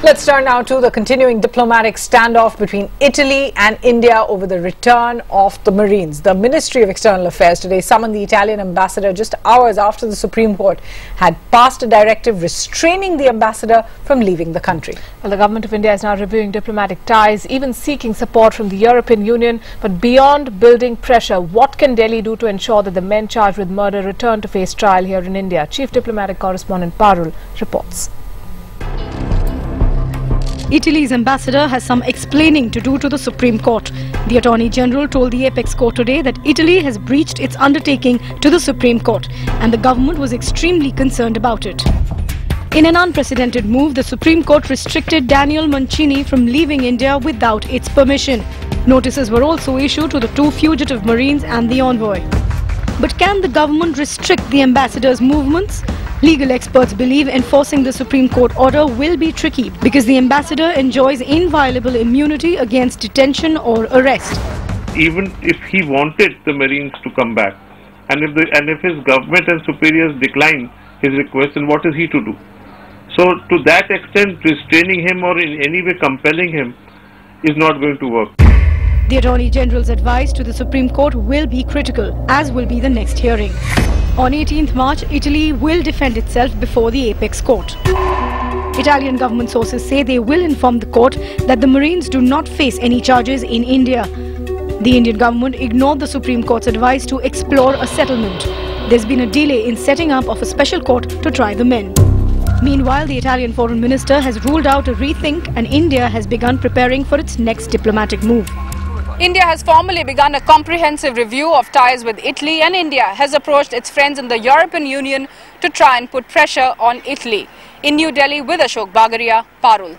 Let's turn now to the continuing diplomatic standoff between Italy and India over the return of the Marines. The Ministry of External Affairs today summoned the Italian ambassador just hours after the Supreme Court had passed a directive restraining the ambassador from leaving the country. Well, the government of India is now reviewing diplomatic ties, even seeking support from the European Union. But beyond building pressure, what can Delhi do to ensure that the men charged with murder return to face trial here in India? Chief Diplomatic Correspondent Parul reports. Italy's ambassador has some explaining to do to the Supreme Court. The Attorney General told the Apex Court today that Italy has breached its undertaking to the Supreme Court and the government was extremely concerned about it. In an unprecedented move, the Supreme Court restricted Daniel Mancini from leaving India without its permission. Notices were also issued to the two fugitive Marines and the envoy. But can the government restrict the ambassador's movements? Legal experts believe enforcing the Supreme Court order will be tricky because the ambassador enjoys inviolable immunity against detention or arrest. Even if he wanted the Marines to come back, and if his government and superiors decline his request, then what is he to do? So to that extent, restraining him or in any way compelling him is not going to work. The Attorney General's advice to the Supreme Court will be critical, as will be the next hearing. On 18th March, Italy will defend itself before the Apex Court. Italian government sources say they will inform the court that the Marines do not face any charges in India. The Indian government ignored the Supreme Court's advice to explore a settlement. There's been a delay in setting up of a special court to try the men. Meanwhile, the Italian foreign minister has ruled out a rethink and India has begun preparing for its next diplomatic move. India has formally begun a comprehensive review of ties with Italy, and India has approached its friends in the European Union to try and put pressure on Italy. In New Delhi with Ashok Bagaria, Parul.